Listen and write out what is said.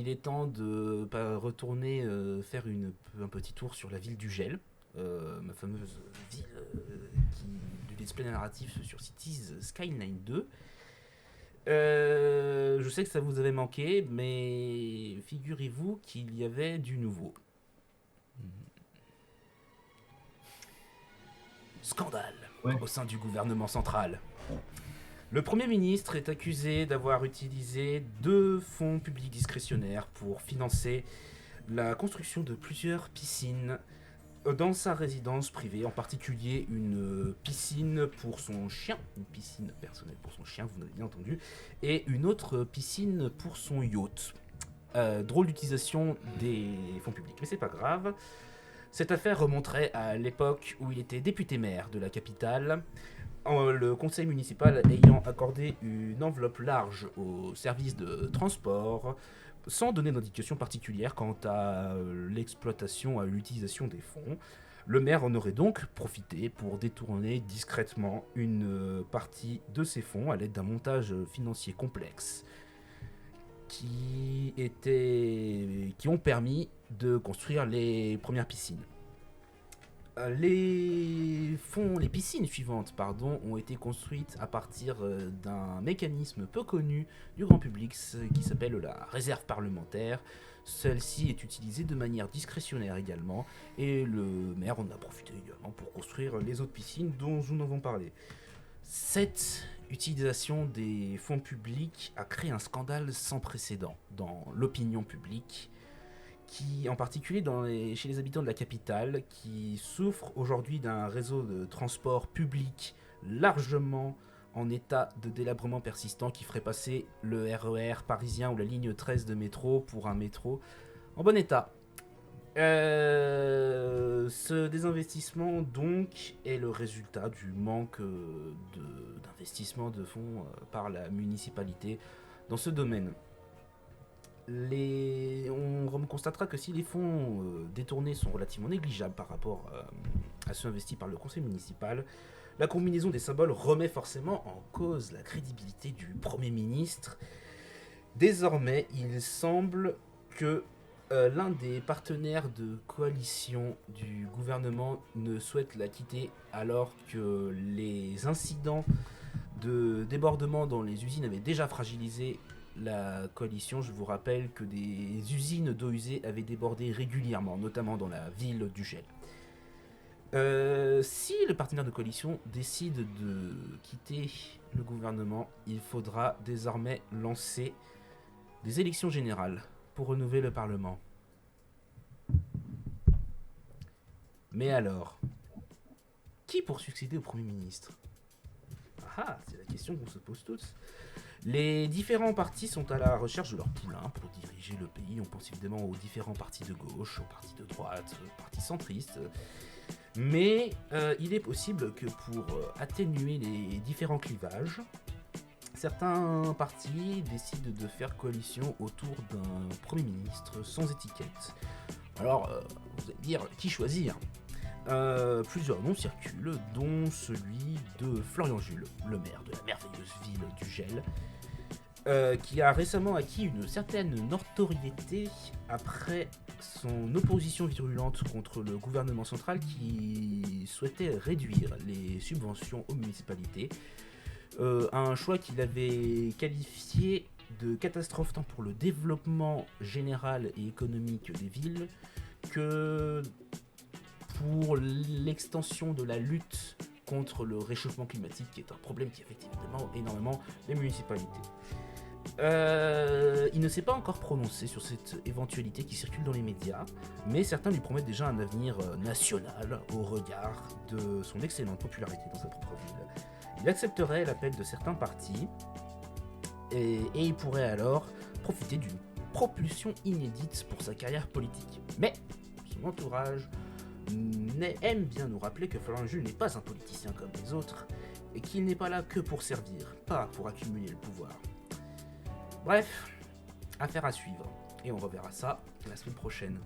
il est temps de retourner faire un petit tour sur la ville du Gel, ma fameuse ville du display narratif sur Cities Skyline 2. Je sais que ça vous avait manqué, mais figurez-vous qu'il y avait du nouveau. Scandale Ouais. au sein du gouvernement central. Le Premier ministre est accusé d'avoir utilisé 2 fonds publics discrétionnaires pour financer la construction de plusieurs piscines dans sa résidence privée, en particulier une piscine pour son chien, une piscine personnelle pour son chien, vous l'avez bien entendu, et une autre piscine pour son yacht. Drôle d'utilisation des fonds publics, mais c'est pas grave. Cette affaire remonterait à l'époque où il était député-maire de la capitale, le conseil municipal ayant accordé une enveloppe large au service de transport, sans donner d'indication particulière quant à l'exploitation, à l'utilisation des fonds. Le maire en aurait donc profité pour détourner discrètement une partie de ces fonds à l'aide d'un montage financier complexe qui ont permis de construire les premières piscines. Les piscines suivantes, ont été construites à partir d'un mécanisme peu connu du grand public qui s'appelle la réserve parlementaire. Celle-ci est utilisée de manière discrétionnaire également, et le maire en a profité également pour construire les autres piscines dont nous avons parlé. Cette utilisation des fonds publics a créé un scandale sans précédent dans l'opinion publique, qui, en particulier chez les habitants de la capitale, qui souffrent aujourd'hui d'un réseau de transport public largement en état de délabrement persistant, qui ferait passer le RER parisien ou la ligne 13 de métro pour un métro en bon état. Ce désinvestissement donc est le résultat du manque d'investissement de fonds par la municipalité dans ce domaine. On constatera que si les fonds détournés sont relativement négligeables par rapport à ceux investis par le conseil municipal, la combinaison des symboles remet forcément en cause la crédibilité du Premier ministre. Désormais, il semble que l'un des partenaires de coalition du gouvernement ne souhaite la quitter, alors que les incidents de débordement dans les usines avaient déjà fragilisé la coalition. Je vous rappelle que des usines d'eau usée avaient débordé régulièrement, notamment dans la ville du Gel. Si le partenaire de coalition décide de quitter le gouvernement, il faudra désormais lancer des élections générales pour renouveler le Parlement. Mais alors, qui pour succéder au Premier ministre ? Ah, c'est la question qu'on se pose tous. Les différents partis sont à la recherche de leur poulain pour diriger le pays. On pense évidemment aux différents partis de gauche, aux partis de droite, aux partis centristes. Mais il est possible que pour atténuer les différents clivages, certains partis décident de faire coalition autour d'un Premier ministre sans étiquette. Alors, vous allez me dire, qui choisir ? Plusieurs noms circulent, dont celui de Florian Jules, le maire de la merveilleuse ville du Gel, qui a récemment acquis une certaine notoriété après son opposition virulente contre le gouvernement central qui souhaitait réduire les subventions aux municipalités. Un choix qu'il avait qualifié de catastrophe tant pour le développement général et économique des villes que pour l'extension de la lutte contre le réchauffement climatique, qui est un problème qui affecte évidemment énormément les municipalités. Il ne s'est pas encore prononcé sur cette éventualité qui circule dans les médias, mais certains lui promettent déjà un avenir national au regard de son excellente popularité dans sa propre ville. Il accepterait l'appel de certains partis et il pourrait alors profiter d'une propulsion inédite pour sa carrière politique. Mais son entourage aime bien nous rappeler que Florian Jules n'est pas un politicien comme les autres et qu'il n'est pas là que pour servir, pas pour accumuler le pouvoir. Bref, affaire à suivre et on reverra ça la semaine prochaine.